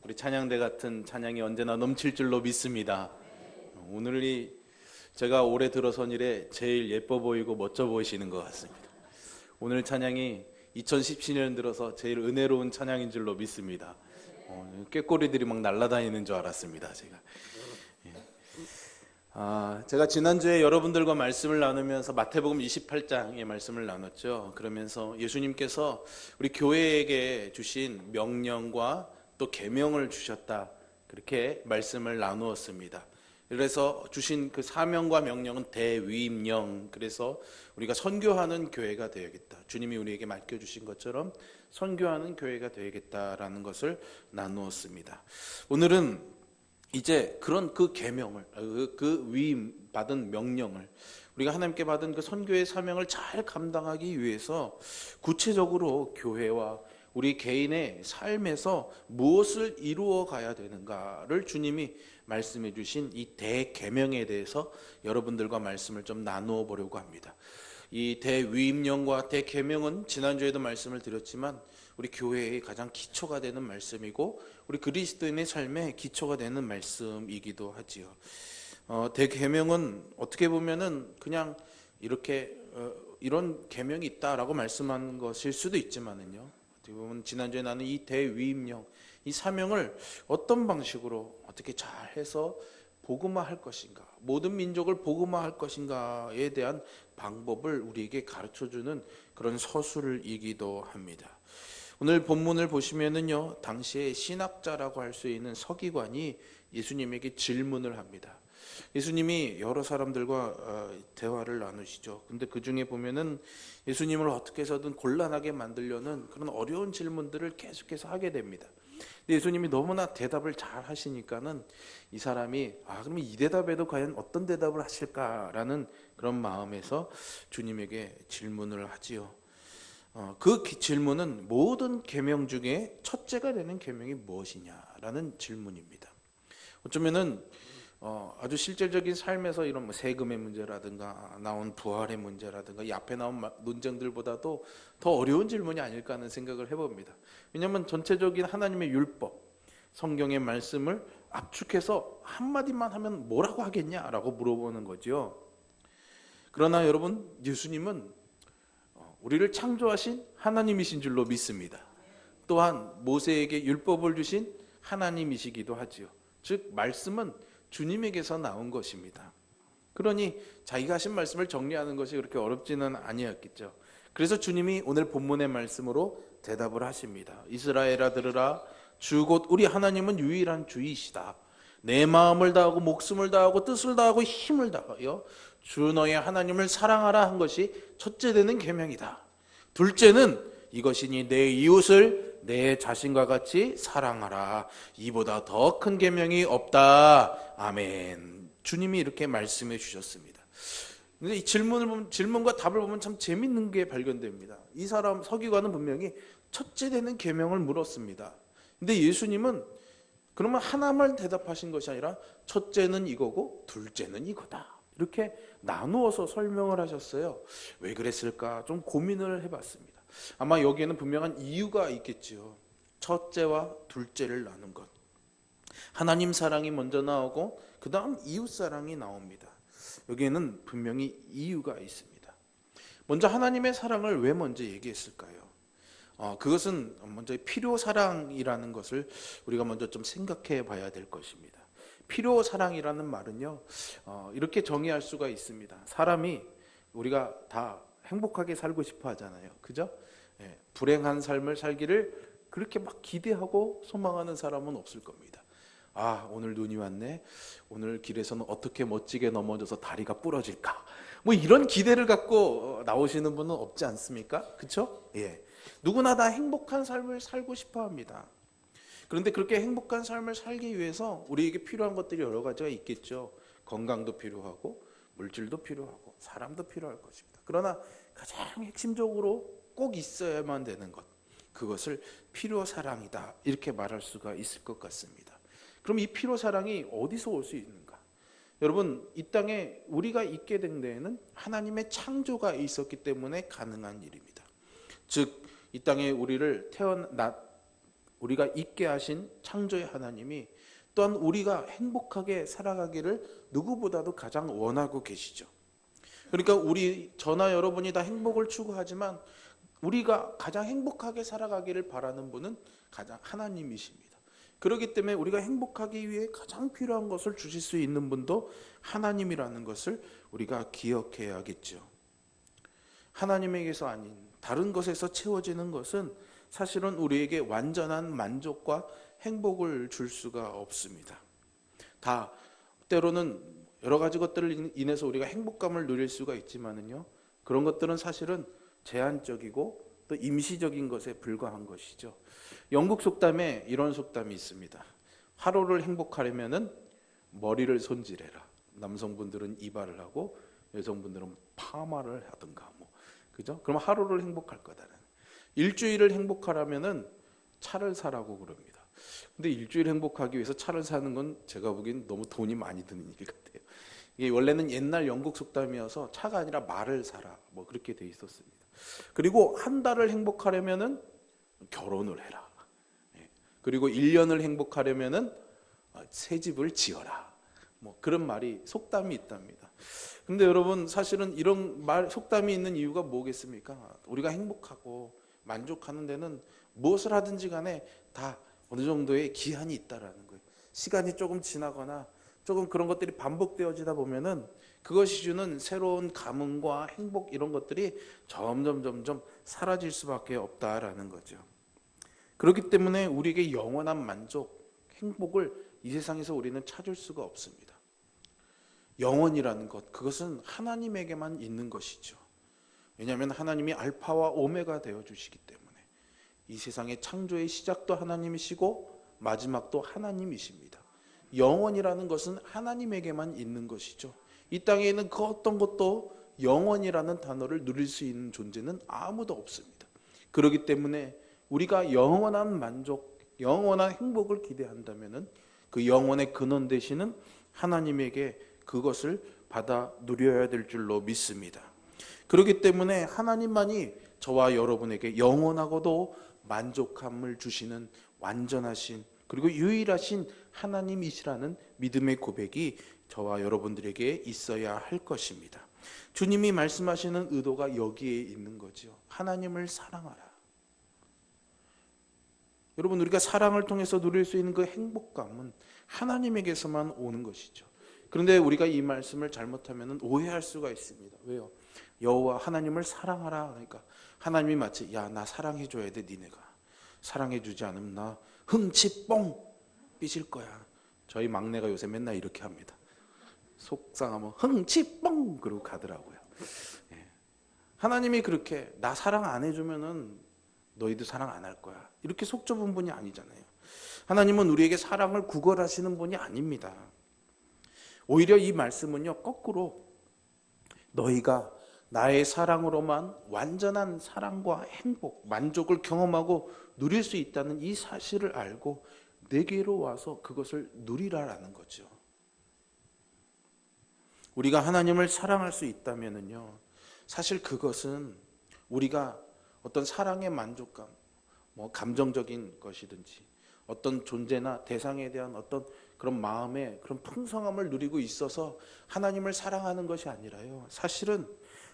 우리 찬양대 같은 찬양이 언제나 넘칠 줄로 믿습니다. 오늘이 제가 올해 들어선 이래 제일 예뻐 보이고 멋져 보이시는 것 같습니다. 오늘 찬양이 2017년 들어서 제일 은혜로운 찬양인 줄로 믿습니다. 꾀꼬리들이 막 날아다니는 줄 알았습니다. 제가 지난주에 여러분들과 말씀을 나누면서 마태복음 28장의 말씀을 나눴죠. 그러면서 예수님께서 우리 교회에게 주신 명령과 또 계명을 주셨다, 그렇게 말씀을 나누었습니다. 그래서 주신 그 사명과 명령은 대위임령, 그래서 우리가 선교하는 교회가 되어야겠다, 주님이 우리에게 맡겨주신 것처럼 선교하는 교회가 되어야겠다라는 것을 나누었습니다. 오늘은 이제 그런 그 계명을, 그 위임 받은 명령을, 우리가 하나님께 받은 그 선교의 사명을 잘 감당하기 위해서 구체적으로 교회와 우리 개인의 삶에서 무엇을 이루어 가야 되는가를 주님이 말씀해 주신 이 대계명에 대해서 여러분들과 말씀을 좀 나누어 보려고 합니다. 이 대위임령과 대계명은 지난주에도 말씀을 드렸지만 우리 교회의 가장 기초가 되는 말씀이고 우리 그리스도인의 삶의 기초가 되는 말씀이기도 하지요. 대계명은 어떻게 보면은 그냥 이렇게 이런 계명이 있다라고 말씀한 것일 수도 있지만은요, 어떻게 보면 지난주에 나는 이 대위임령, 이 사명을 어떤 방식으로 어떻게 잘 해서 복음화할 것인가, 모든 민족을 복음화할 것인가에 대한 방법을 우리에게 가르쳐주는 그런 서술이기도 합니다. 오늘 본문을 보시면은요, 당시에 신학자라고 할 수 있는 서기관이 예수님에게 질문을 합니다. 예수님이 여러 사람들과 대화를 나누시죠. 근데 그 중에 보면은 예수님을 어떻게 해서든 곤란하게 만들려는 그런 어려운 질문들을 계속해서 하게 됩니다. 근데 예수님이 너무나 대답을 잘 하시니까는 이 사람이 그러면 이 대답에도 과연 어떤 대답을 하실까라는 그런 마음에서 주님에게 질문을 하지요. 그 질문은 모든 계명 중에 첫째가 되는 계명이 무엇이냐라는 질문입니다. 어쩌면은 아주 실질적인 삶에서 이런 세금의 문제라든가 나온 부활의 문제라든가 이 앞에 나온 논쟁들보다도 더 어려운 질문이 아닐까 하는 생각을 해봅니다. 왜냐하면 전체적인 하나님의 율법, 성경의 말씀을 압축해서 한마디만 하면 뭐라고 하겠냐라고 물어보는 거죠. 그러나 여러분, 예수님은 우리를 창조하신 하나님이신 줄로 믿습니다. 또한 모세에게 율법을 주신 하나님이시기도 하지요. 즉 말씀은 주님에게서 나온 것입니다. 그러니 자기가 하신 말씀을 정리하는 것이 그렇게 어렵지는 아니었겠죠. 그래서 주님이 오늘 본문의 말씀으로 대답을 하십니다. 이스라엘아 들으라, 주 곧 우리 하나님은 유일한 주이시다. 내 마음을 다하고 목숨을 다하고 뜻을 다하고 힘을 다하여 주 너의 하나님을 사랑하라 한 것이 첫째 되는 계명이다. 둘째는 이것이니 내 이웃을 내 자신과 같이 사랑하라. 이보다 더 큰 계명이 없다. 아멘. 주님이 이렇게 말씀해 주셨습니다. 근데 이 질문과 답을 보면 참 재밌는 게 발견됩니다. 이 사람 서기관은 분명히 첫째 되는 계명을 물었습니다. 근데 예수님은 그러면 하나만 대답하신 것이 아니라 첫째는 이거고 둘째는 이거다, 이렇게 나누어서 설명을 하셨어요. 왜 그랬을까 좀 고민을 해봤습니다. 아마 여기에는 분명한 이유가 있겠지요. 첫째와 둘째를 나눈 것, 하나님 사랑이 먼저 나오고 그 다음 이웃 사랑이 나옵니다. 여기에는 분명히 이유가 있습니다. 먼저 하나님의 사랑을 왜 먼저 얘기했을까요? 그것은 먼저 필요 사랑이라는 것을 우리가 먼저 좀 생각해 봐야 될 것입니다. 필요 사랑이라는 말은요, 이렇게 정의할 수가 있습니다. 사람이 우리가 다 행복하게 살고 싶어 하잖아요. 그죠? 불행한 삶을 살기를 그렇게 막 기대하고 소망하는 사람은 없을 겁니다. 오늘 눈이 왔네. 오늘 길에서는 어떻게 멋지게 넘어져서 다리가 부러질까? 뭐 이런 기대를 갖고 나오시는 분은 없지 않습니까? 그렇죠? 누구나 다 행복한 삶을 살고 싶어 합니다. 그런데 그렇게 행복한 삶을 살기 위해서 우리에게 필요한 것들이 여러 가지가 있겠죠. 건강도 필요하고 물질도 필요하고 사람도 필요할 것입니다. 그러나 가장 핵심적으로 꼭 있어야만 되는 것, 그것을 필요 사랑이다, 이렇게 말할 수가 있을 것 같습니다. 그럼 이 필요 사랑이 어디서 올 수 있는가? 여러분, 이 땅에 우리가 있게 된 데에는 하나님의 창조가 있었기 때문에 가능한 일입니다. 즉 이 땅에 우리를 우리가 있게 하신 창조의 하나님이 또한 우리가 행복하게 살아가기를 누구보다도 가장 원하고 계시죠. 그러니까 저나 여러분이 다 행복을 추구하지만 우리가 가장 행복하게 살아가기를 바라는 분은 가장 하나님이십니다. 그렇기 때문에 우리가 행복하기 위해 가장 필요한 것을 주실 수 있는 분도 하나님이라는 것을 우리가 기억해야겠죠. 하나님에게서 아닌 다른 것에서 채워지는 것은 사실은 우리에게 완전한 만족과 행복을 줄 수가 없습니다. 다 때로는 여러 가지 것들을 인해서 우리가 행복감을 누릴 수가 있지만은요, 그런 것들은 사실은 제한적이고 또 임시적인 것에 불과한 것이죠. 영국 속담에 이런 속담이 있습니다. 하루를 행복하려면은 머리를 손질해라. 남성분들은 이발을 하고 여성분들은 파마를 하든가 그죠? 그럼 하루를 행복할 거다는. 일주일을 행복하려면은 차를 사라고 그럽니다. 근데 일주일 행복하기 위해서 차를 사는 건 제가 보기엔 너무 돈이 많이 드는 일 같아요. 이게 원래는 옛날 영국 속담이어서 차가 아니라 말을 사라 그렇게 돼 있었습니다. 그리고 한 달을 행복하려면은 결혼을 해라. 그리고 1년을 행복하려면은 새 집을 지어라. 그런 말이 속담이 있답니다. 근데 여러분 사실은 이런 속담이 있는 이유가 뭐겠습니까? 우리가 행복하고 만족하는 데는 무엇을 하든지 간에 다 어느 정도의 기한이 있다라는 거예요. 시간이 조금 지나거나 조금 그런 것들이 반복되어지다 보면은 그것이 주는 새로운 감흥과 행복 이런 것들이 점점 사라질 수밖에 없다라는 거죠. 그렇기 때문에 우리에게 영원한 만족, 행복을 이 세상에서 우리는 찾을 수가 없습니다. 영원이라는 것, 그것은 하나님에게만 있는 것이죠. 왜냐하면 하나님이 알파와 오메가 되어 주시기 때문에 이 세상의 창조의 시작도 하나님이시고 마지막도 하나님이십니다. 영원이라는 것은 하나님에게만 있는 것이죠. 이 땅에 있는 그 어떤 것도 영원이라는 단어를 누릴 수 있는 존재는 아무도 없습니다. 그렇기 때문에 우리가 영원한 만족, 영원한 행복을 기대한다면 그 영원의 근원 되시는 하나님에게 그것을 받아 누려야 될 줄로 믿습니다. 그렇기 때문에 하나님만이 저와 여러분에게 영원하고도 만족함을 주시는 완전하신 그리고 유일하신 하나님이시라는 믿음의 고백이 저와 여러분들에게 있어야 할 것입니다. 주님이 말씀하시는 의도가 여기에 있는 거죠. 하나님을 사랑하라. 여러분, 우리가 사랑을 통해서 누릴 수 있는 그 행복감은 하나님에게서만 오는 것이죠. 그런데 우리가 이 말씀을 잘못하면 오해할 수가 있습니다. 왜요? 여호와 하나님을 사랑하라. 그러니까 하나님이 마치 야, 나 사랑해줘야 돼. 니네가 사랑해주지 않으면 나 흥치 뻥 삐질 거야. 저희 막내가 요새 맨날 이렇게 합니다. 속상하면 흥치 뻥 그러고 가더라고요. 하나님이 그렇게 나 사랑 안 해주면은 너희도 사랑 안 할 거야. 이렇게 속 좁은 분이 아니잖아요. 하나님은 우리에게 사랑을 구걸하시는 분이 아닙니다. 오히려 이 말씀은요, 거꾸로 너희가 나의 사랑으로만 완전한 사랑과 행복, 만족을 경험하고 누릴 수 있다는 이 사실을 알고 내게로 와서 그것을 누리라라는 거죠. 우리가 하나님을 사랑할 수 있다면요, 사실 그것은 우리가 어떤 사랑의 만족감, 감정적인 것이든지 어떤 존재나 대상에 대한 어떤 그런 마음의 그런 풍성함을 누리고 있어서 하나님을 사랑하는 것이 아니라요, 사실은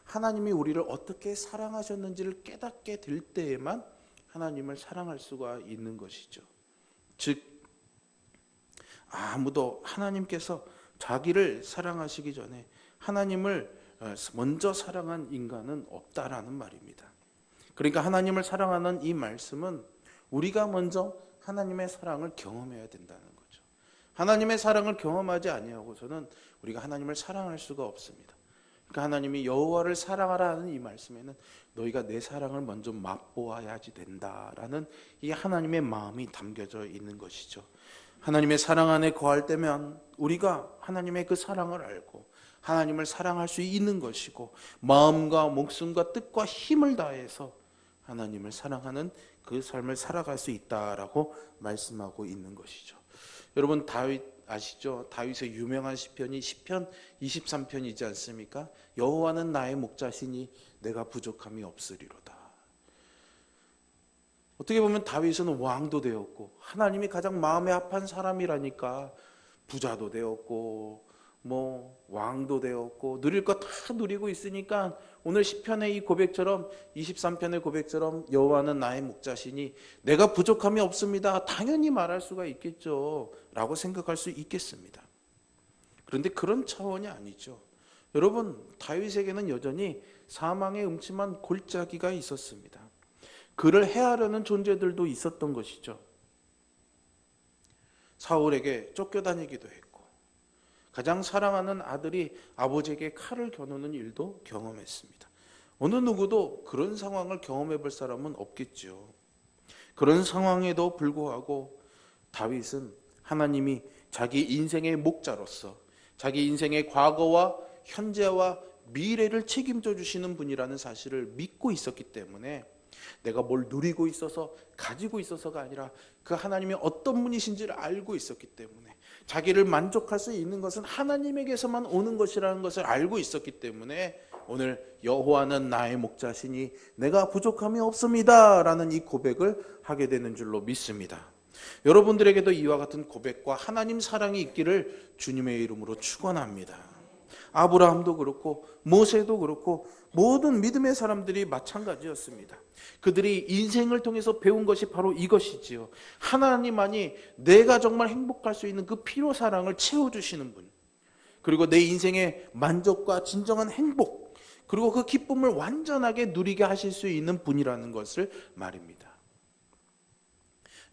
하나님이 우리를 어떻게 사랑하셨는지를 깨닫게 될 때에만 하나님을 사랑할 수가 있는 것이죠. 즉 아무도 하나님께서 자기를 사랑하시기 전에 하나님을 먼저 사랑한 인간은 없다라는 말입니다. 그러니까 하나님을 사랑하는 이 말씀은 우리가 먼저 하나님의 사랑을 경험해야 된다는 거죠. 하나님의 사랑을 경험하지 아니하고서는 우리가 하나님을 사랑할 수가 없습니다. 그러니까 하나님이 여호와를 사랑하라 하는 이 말씀에는 너희가 내 사랑을 먼저 맛보아야지 된다라는 이 하나님의 마음이 담겨져 있는 것이죠. 하나님의 사랑 안에 거할 때면 우리가 하나님의 그 사랑을 알고 하나님을 사랑할 수 있는 것이고 마음과 목숨과 뜻과 힘을 다해서 하나님을 사랑하는 그 삶을 살아갈 수 있다라고 말씀하고 있는 것이죠. 여러분, 다윗 아시죠? 다윗의 유명한 시편이 시편 23편이지 않습니까? 여호와는 나의 목자시니 내가 부족함이 없으리로다. 어떻게 보면 다윗은 왕도 되었고 하나님이 가장 마음에 합한 사람이라니까 부자도 되었고 뭐 왕도 되었고 누릴 거 다 누리고 있으니까 오늘 시편의 이 고백처럼 23편의 고백처럼 여호와는 나의 목자시니 내가 부족함이 없습니다. 당연히 말할 수가 있겠죠 라고 생각할 수 있겠습니다. 그런데 그런 차원이 아니죠. 여러분, 다윗에게는 여전히 사망의 음침한 골짜기가 있었습니다. 그를 해하려는 존재들도 있었던 것이죠. 사울에게 쫓겨다니기도 했고 가장 사랑하는 아들이 아버지에게 칼을 겨누는 일도 경험했습니다. 어느 누구도 그런 상황을 경험해 볼 사람은 없겠죠. 그런 상황에도 불구하고 다윗은 하나님이 자기 인생의 목자로서 자기 인생의 과거와 현재와 미래를 책임져 주시는 분이라는 사실을 믿고 있었기 때문에 내가 뭘 누리고 있어서 가지고 있어서가 아니라 그 하나님이 어떤 분이신지를 알고 있었기 때문에 자기를 만족할 수 있는 것은 하나님에게서만 오는 것이라는 것을 알고 있었기 때문에 오늘 여호와는 나의 목자시니 내가 부족함이 없습니다 라는 이 고백을 하게 되는 줄로 믿습니다. 여러분들에게도 이와 같은 고백과 하나님 사랑이 있기를 주님의 이름으로 축원합니다. 아브라함도 그렇고 모세도 그렇고 모든 믿음의 사람들이 마찬가지였습니다. 그들이 인생을 통해서 배운 것이 바로 이것이지요. 하나님만이 내가 정말 행복할 수 있는 그 피로사랑을 채워주시는 분, 그리고 내 인생의 만족과 진정한 행복, 그리고 그 기쁨을 완전하게 누리게 하실 수 있는 분이라는 것을 말입니다.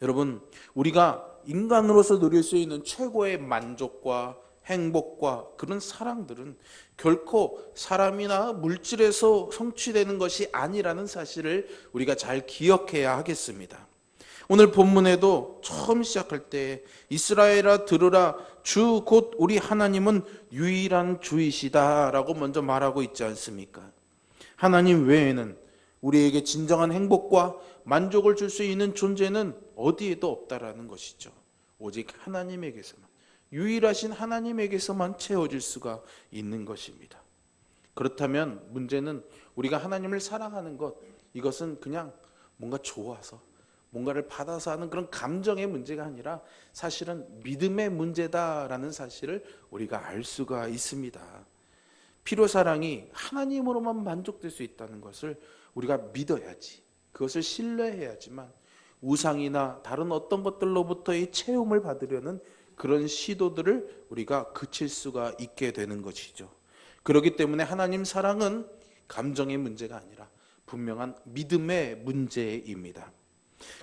여러분, 우리가 인간으로서 누릴 수 있는 최고의 만족과 행복과 그런 사랑들은 결코 사람이나 물질에서 성취되는 것이 아니라는 사실을 우리가 잘 기억해야 하겠습니다. 오늘 본문에도 처음 시작할 때 이스라엘아 들으라 주 곧 우리 하나님은 유일한 주이시다 라고 먼저 말하고 있지 않습니까? 하나님 외에는 우리에게 진정한 행복과 만족을 줄 수 있는 존재는 어디에도 없다라는 것이죠. 오직 하나님에게서만, 유일하신 하나님에게서만 채워질 수가 있는 것입니다. 그렇다면 문제는 우리가 하나님을 사랑하는 것, 이것은 그냥 뭔가 좋아서 뭔가를 받아서 하는 그런 감정의 문제가 아니라 사실은 믿음의 문제다라는 사실을 우리가 알 수가 있습니다. 피로사랑이 하나님으로만 만족될 수 있다는 것을 우리가 믿어야지, 그것을 신뢰해야지만 우상이나 다른 어떤 것들로부터의 채움을 받으려는 그런 시도들을 우리가 그칠 수가 있게 되는 것이죠. 그렇기 때문에 하나님 사랑은 감정의 문제가 아니라 분명한 믿음의 문제입니다.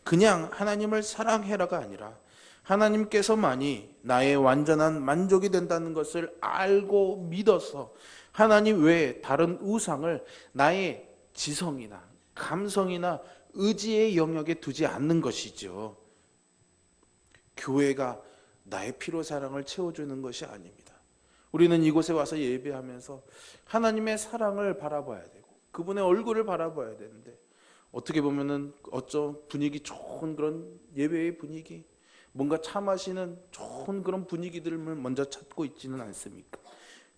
그냥 하나님을 사랑해라가 아니라 하나님께서만이 나의 완전한 만족이 된다는 것을 알고 믿어서 하나님 외에 다른 우상을 나의 지성이나 감성이나 의지의 영역에 두지 않는 것이죠. 교회가 나의 피로사랑을 채워주는 것이 아닙니다. 우리는 이곳에 와서 예배하면서 하나님의 사랑을 바라봐야 되고 그분의 얼굴을 바라봐야 되는데 어떻게 보면은 어쩜 분위기 좋은 그런 예배의 분위기, 뭔가 차 마시는 좋은 그런 분위기들을 먼저 찾고 있지는 않습니까?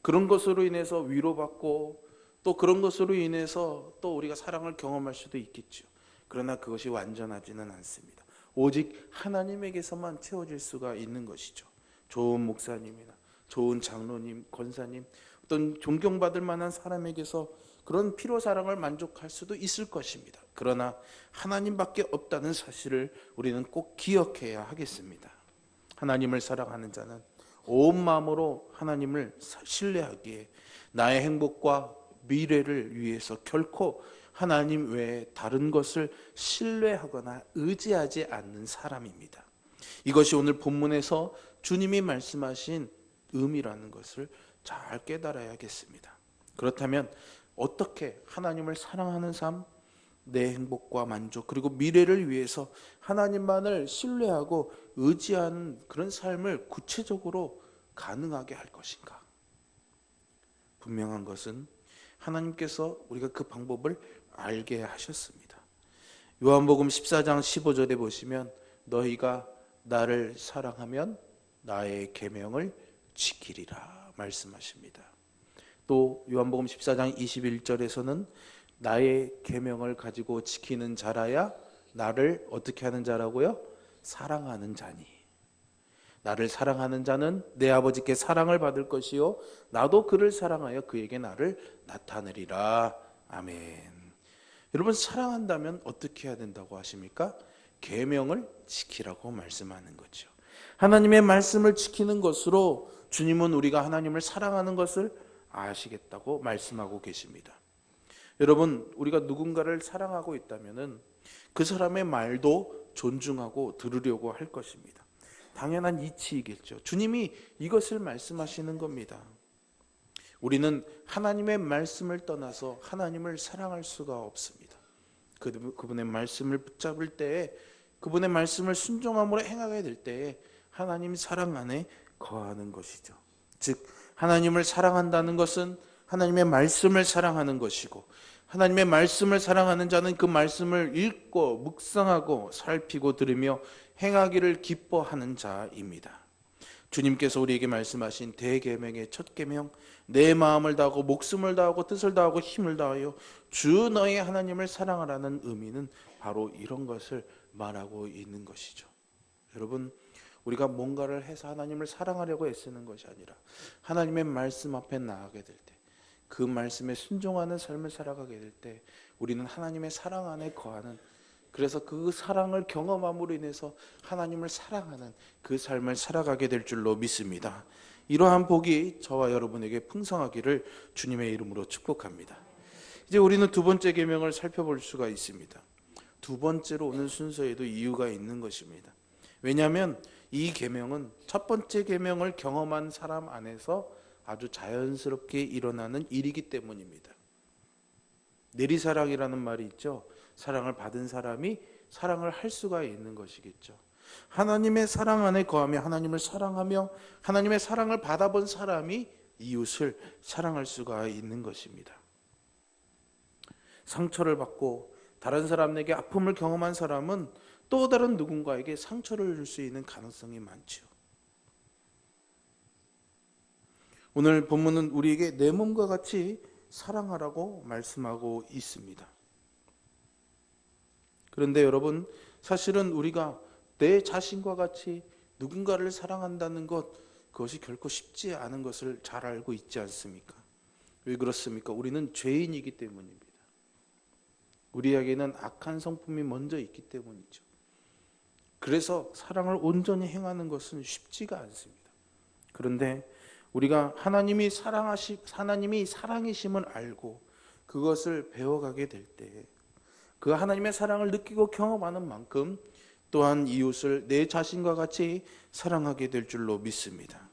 그런 것으로 인해서 위로받고 또 그런 것으로 인해서 또 우리가 사랑을 경험할 수도 있겠죠. 그러나 그것이 완전하지는 않습니다. 오직 하나님에게서만 채워질 수가 있는 것이죠. 좋은 목사님이나 좋은 장로님, 권사님, 어떤 존경받을 만한 사람에게서 그런 피로사랑을 만족할 수도 있을 것입니다. 그러나 하나님밖에 없다는 사실을 우리는 꼭 기억해야 하겠습니다. 하나님을 사랑하는 자는 온 마음으로 하나님을 신뢰하기에 나의 행복과 미래를 위해서 결코 하나님 외에 다른 것을 신뢰하거나 의지하지 않는 사람입니다. 이것이 오늘 본문에서 주님이 말씀하신 의미라는 것을 잘 깨달아야겠습니다. 그렇다면 어떻게 하나님을 사랑하는 삶, 내 행복과 만족 그리고 미래를 위해서 하나님만을 신뢰하고 의지하는 그런 삶을 구체적으로 가능하게 할 것인가? 분명한 것은 하나님께서 우리가 그 방법을 알게 하셨습니다. 요한복음 14장 15절에 보시면 너희가 나를 사랑하면 나의 계명을 지키리라 말씀하십니다. 또 요한복음 14장 21절에서는 나의 계명을 가지고 지키는 자라야 나를 어떻게 하는 자라고요? 사랑하는 자니. 나를 사랑하는 자는 내 아버지께 사랑을 받을 것이요 나도 그를 사랑하여 그에게 나를 나타내리라. 아멘. 여러분, 사랑한다면 어떻게 해야 된다고 하십니까? 계명을 지키라고 말씀하는 거죠. 하나님의 말씀을 지키는 것으로 주님은 우리가 하나님을 사랑하는 것을 아시겠다고 말씀하고 계십니다. 여러분, 우리가 누군가를 사랑하고 있다면 그 사람의 말도 존중하고 들으려고 할 것입니다. 당연한 이치이겠죠. 주님이 이것을 말씀하시는 겁니다. 우리는 하나님의 말씀을 떠나서 하나님을 사랑할 수가 없습니다. 그분의 말씀을 붙잡을 때에, 그분의 말씀을 순종함으로 행하게 될 때에 하나님 사랑 안에 거하는 것이죠. 즉, 하나님을 사랑한다는 것은 하나님의 말씀을 사랑하는 것이고, 하나님의 말씀을 사랑하는 자는 그 말씀을 읽고 묵상하고 살피고 들으며 행하기를 기뻐하는 자입니다. 주님께서 우리에게 말씀하신 대계명의 첫 계명, 내 마음을 다하고 목숨을 다하고 뜻을 다하고 힘을 다하여 주 너의 하나님을 사랑하라는 의미는 바로 이런 것을 말하고 있는 것이죠. 여러분, 우리가 뭔가를 해서 하나님을 사랑하려고 애쓰는 것이 아니라 하나님의 말씀 앞에 나아가게 될 때, 그 말씀에 순종하는 삶을 살아가게 될 때 우리는 하나님의 사랑 안에 거하는, 그래서 그 사랑을 경험함으로 인해서 하나님을 사랑하는 그 삶을 살아가게 될 줄로 믿습니다. 이러한 복이 저와 여러분에게 풍성하기를 주님의 이름으로 축복합니다. 이제 우리는 두 번째 계명을 살펴볼 수가 있습니다. 두 번째로 오는 순서에도 이유가 있는 것입니다. 왜냐하면 이 계명은 첫 번째 계명을 경험한 사람 안에서 아주 자연스럽게 일어나는 일이기 때문입니다. 내리사랑이라는 말이 있죠. 사랑을 받은 사람이 사랑을 할 수가 있는 것이겠죠. 하나님의 사랑 안에 거하며 하나님을 사랑하며 하나님의 사랑을 받아본 사람이 이웃을 사랑할 수가 있는 것입니다. 상처를 받고 다른 사람에게 아픔을 경험한 사람은 또 다른 누군가에게 상처를 줄 수 있는 가능성이 많죠. 오늘 본문은 우리에게 내 몸과 같이 사랑하라고 말씀하고 있습니다. 그런데 여러분, 사실은 우리가 내 자신과 같이 누군가를 사랑한다는 것, 그것이 결코 쉽지 않은 것을 잘 알고 있지 않습니까? 왜 그렇습니까? 우리는 죄인이기 때문입니다. 우리에게는 악한 성품이 먼저 있기 때문이죠. 그래서 사랑을 온전히 행하는 것은 쉽지가 않습니다. 그런데 우리가 하나님이 사랑이심을 알고 그것을 배워가게 될 때, 그 하나님의 사랑을 느끼고 경험하는 만큼 또한 이웃을 내 자신과 같이 사랑하게 될 줄로 믿습니다.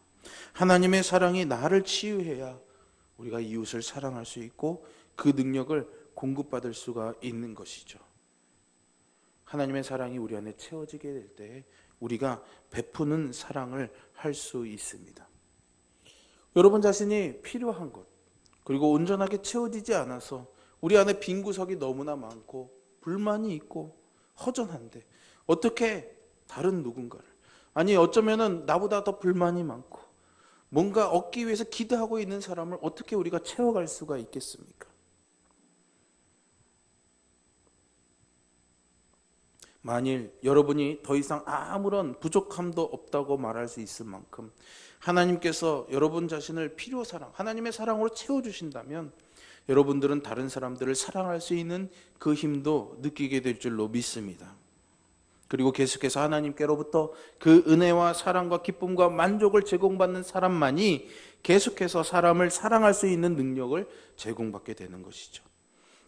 하나님의 사랑이 나를 치유해야 우리가 이웃을 사랑할 수 있고 그 능력을 공급받을 수가 있는 것이죠. 하나님의 사랑이 우리 안에 채워지게 될 때 우리가 베푸는 사랑을 할 수 있습니다. 여러분 자신이 필요한 것, 그리고 온전하게 채워지지 않아서 우리 안에 빈 구석이 너무나 많고 불만이 있고 허전한데 어떻게 다른 누군가를, 아니 어쩌면은 나보다 더 불만이 많고 뭔가 얻기 위해서 기도하고 있는 사람을 어떻게 우리가 채워갈 수가 있겠습니까? 만일 여러분이 더 이상 아무런 부족함도 없다고 말할 수 있을 만큼 하나님께서 여러분 자신을 필요사랑, 하나님의 사랑으로 채워주신다면 여러분들은 다른 사람들을 사랑할 수 있는 그 힘도 느끼게 될 줄로 믿습니다. 그리고 계속해서 하나님께로부터 그 은혜와 사랑과 기쁨과 만족을 제공받는 사람만이 계속해서 사람을 사랑할 수 있는 능력을 제공받게 되는 것이죠.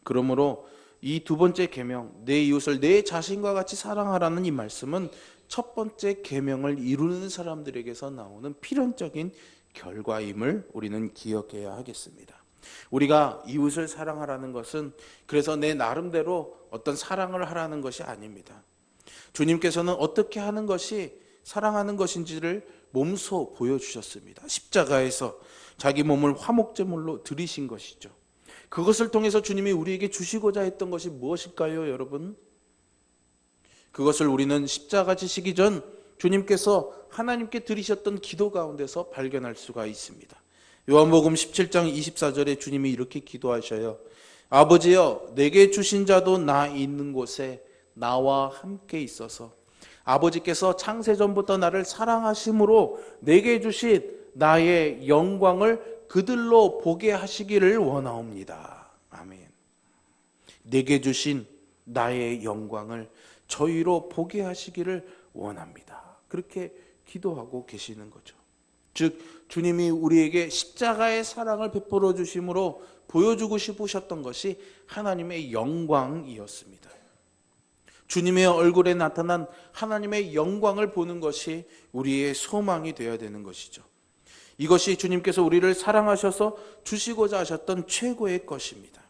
그러므로 이 두 번째 계명, 내 이웃을 내 자신과 같이 사랑하라는 이 말씀은 첫 번째 계명을 이루는 사람들에게서 나오는 필연적인 결과임을 우리는 기억해야 하겠습니다. 우리가 이웃을 사랑하라는 것은 그래서 내 나름대로 어떤 사랑을 하라는 것이 아닙니다. 주님께서는 어떻게 하는 것이 사랑하는 것인지를 몸소 보여주셨습니다. 십자가에서 자기 몸을 화목제물로 드리신 것이죠. 그것을 통해서 주님이 우리에게 주시고자 했던 것이 무엇일까요, 여러분? 그것을 우리는 십자가 지시기 전 주님께서 하나님께 드리셨던 기도 가운데서 발견할 수가 있습니다. 요한복음 17장 24절에 주님이 이렇게 기도하셔요. 아버지여, 내게 주신 자도 나 있는 곳에 나와 함께 있어서 아버지께서 창세전부터 나를 사랑하심으로 내게 주신 나의 영광을 그들로 보게 하시기를 원하옵니다. 아멘. 내게 주신 나의 영광을 저희로 보게 하시기를 원합니다. 그렇게 기도하고 계시는 거죠. 즉 주님이 우리에게 십자가의 사랑을 베풀어 주심으로 보여주고 싶으셨던 것이 하나님의 영광이었습니다. 주님의 얼굴에 나타난 하나님의 영광을 보는 것이 우리의 소망이 되어야 되는 것이죠. 이것이 주님께서 우리를 사랑하셔서 주시고자 하셨던 최고의 것입니다.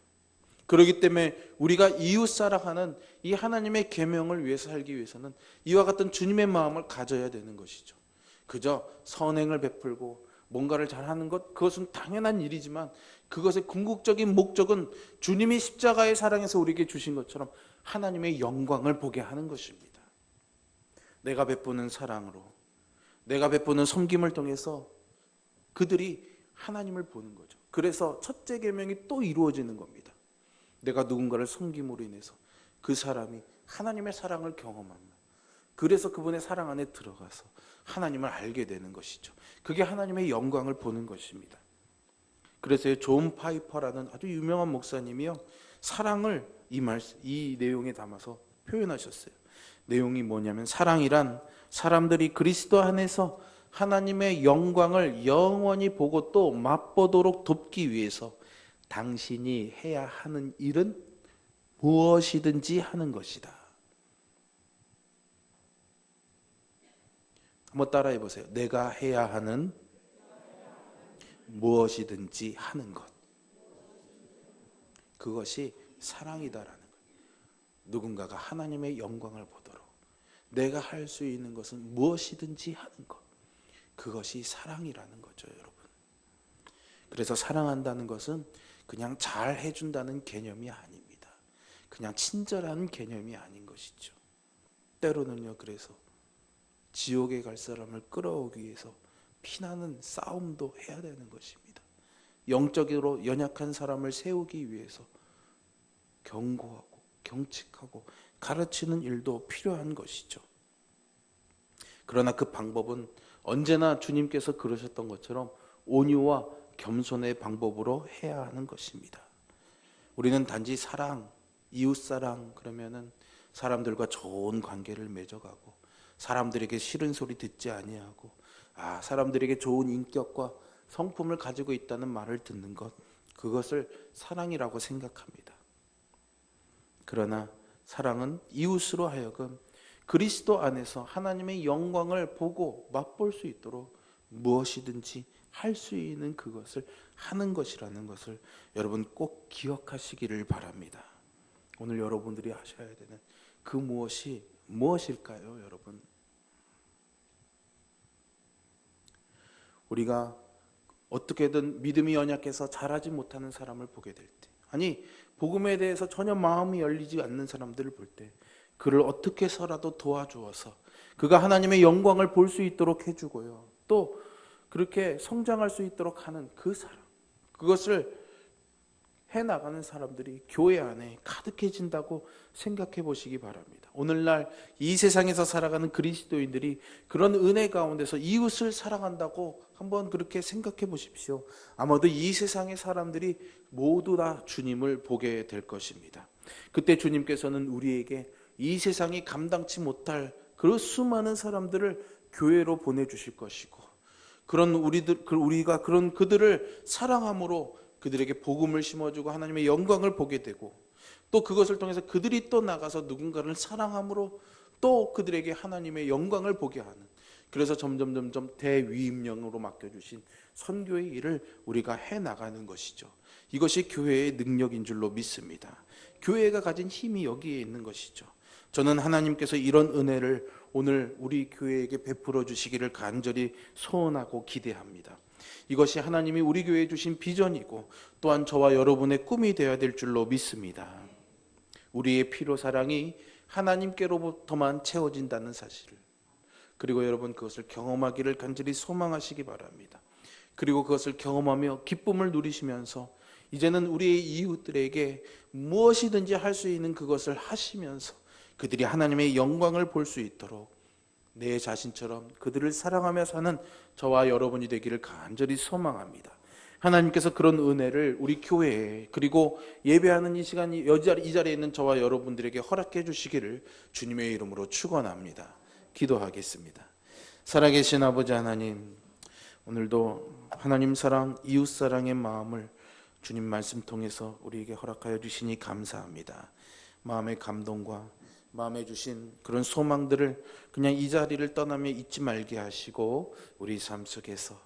그렇기 때문에 우리가 이웃 사랑하는 이 하나님의 계명을 위해서 살기 위해서는 이와 같은 주님의 마음을 가져야 되는 것이죠. 그저 선행을 베풀고 뭔가를 잘하는 것, 그것은 당연한 일이지만 그것의 궁극적인 목적은 주님이 십자가의 사랑에서 우리에게 주신 것처럼 하나님의 영광을 보게 하는 것입니다. 내가 베푸는 사랑으로, 내가 베푸는 섬김을 통해서 그들이 하나님을 보는 거죠. 그래서 첫째 계명이 또 이루어지는 겁니다. 내가 누군가를 섬김으로 인해서 그 사람이 하나님의 사랑을 경험합니다. 그래서 그분의 사랑 안에 들어가서 하나님을 알게 되는 것이죠. 그게 하나님의 영광을 보는 것입니다. 그래서 존 파이퍼라는 아주 유명한 목사님이요, 사랑을 이 내용에 담아서 표현하셨어요. 내용이 뭐냐면, 사랑이란 사람들이 그리스도 안에서 하나님의 영광을 영원히 보고 또 맛보도록 돕기 위해서 당신이 해야 하는 일은 무엇이든지 하는 것이다. 한번 따라해 보세요. 내가 해야 하는 무엇이든지 하는 것. 그것이 사랑이다라는 거예요. 누군가가 하나님의 영광을 보도록 내가 할 수 있는 것은 무엇이든지 하는 것. 그것이 사랑이라는 거죠, 여러분. 그래서 사랑한다는 것은 그냥 잘 해준다는 개념이 아닙니다. 그냥 친절한 개념이 아닌 것이죠. 때로는요, 그래서 지옥에 갈 사람을 끌어오기 위해서 피나는 싸움도 해야 되는 것입니다. 영적으로 연약한 사람을 세우기 위해서 경고하고 경칙하고 가르치는 일도 필요한 것이죠. 그러나 그 방법은 언제나 주님께서 그러셨던 것처럼 온유와 겸손의 방법으로 해야 하는 것입니다. 우리는 단지 사랑, 이웃사랑 그러면은 사람들과 좋은 관계를 맺어가고 사람들에게 싫은 소리 듣지 아니하고 사람들에게 좋은 인격과 성품을 가지고 있다는 말을 듣는 것, 그것을 사랑이라고 생각합니다. 그러나 사랑은 이웃으로 하여금 그리스도 안에서 하나님의 영광을 보고 맛볼 수 있도록 무엇이든지 할 수 있는 그것을 하는 것이라는 것을 여러분 꼭 기억하시기를 바랍니다. 오늘 여러분들이 하셔야 되는 그 무엇이 무엇일까요, 여러분? 우리가 어떻게든 믿음이 연약해서 잘하지 못하는 사람을 보게 될 때, 아니 복음에 대해서 전혀 마음이 열리지 않는 사람들을 볼 때 그를 어떻게 해서라도 도와주어서 그가 하나님의 영광을 볼 수 있도록 해주고요, 또 그렇게 성장할 수 있도록 하는 그 사람, 그것을 해나가는 사람들이 교회 안에 가득해진다고 생각해 보시기 바랍니다. 오늘날 이 세상에서 살아가는 그리스도인들이 그런 은혜 가운데서 이웃을 사랑한다고 한번 그렇게 생각해 보십시오. 아마도 이 세상의 사람들이 모두 다 주님을 보게 될 것입니다. 그때 주님께서는 우리에게 이 세상이 감당치 못할 그 수많은 사람들을 교회로 보내주실 것이고, 우리가 그런 그들을 사랑함으로 그들에게 복음을 심어주고 하나님의 영광을 보게 되고, 또 그것을 통해서 그들이 또 나가서 누군가를 사랑함으로 또 그들에게 하나님의 영광을 보게 하는, 그래서 점점 대위임령으로 맡겨주신 선교의 일을 우리가 해나가는 것이죠. 이것이 교회의 능력인 줄로 믿습니다. 교회가 가진 힘이 여기에 있는 것이죠. 저는 하나님께서 이런 은혜를 오늘 우리 교회에게 베풀어 주시기를 간절히 소원하고 기대합니다. 이것이 하나님이 우리 교회에 주신 비전이고 또한 저와 여러분의 꿈이 되어야 될 줄로 믿습니다. 우리의 피로 사랑이 하나님께로부터만 채워진다는 사실을, 그리고 여러분 그것을 경험하기를 간절히 소망하시기 바랍니다. 그리고 그것을 경험하며 기쁨을 누리시면서 이제는 우리의 이웃들에게 무엇이든지 할 수 있는 그것을 하시면서 그들이 하나님의 영광을 볼 수 있도록 내 자신처럼 그들을 사랑하며 사는 저와 여러분이 되기를 간절히 소망합니다. 하나님께서 그런 은혜를 우리 교회에, 그리고 예배하는 이 시간, 이 자리에 있는 저와 여러분들에게 허락해 주시기를 주님의 이름으로 축원합니다. 기도하겠습니다. 살아계신 아버지 하나님, 오늘도 하나님 사랑, 이웃 사랑의 마음을 주님 말씀 통해서 우리에게 허락하여 주시니 감사합니다. 마음의 감동과 마음에 주신 그런 소망들을 그냥 이 자리를 떠나며 잊지 말게 하시고, 우리 삶 속에서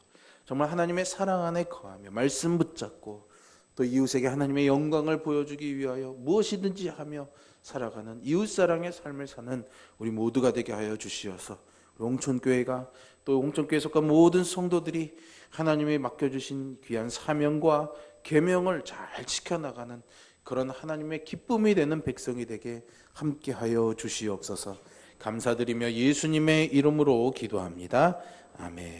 정말 하나님의 사랑 안에 거하며 말씀 붙잡고 또 이웃에게 하나님의 영광을 보여주기 위하여 무엇이든지 하며 살아가는 이웃사랑의 삶을 사는 우리 모두가 되게 하여 주시어서, 홍천교회가 또 홍천교회에 속한 모든 성도들이 하나님이 맡겨주신 귀한 사명과 계명을 잘 지켜나가는 그런 하나님의 기쁨이 되는 백성이 되게 함께하여 주시옵소서. 감사드리며 예수님의 이름으로 기도합니다. 아멘.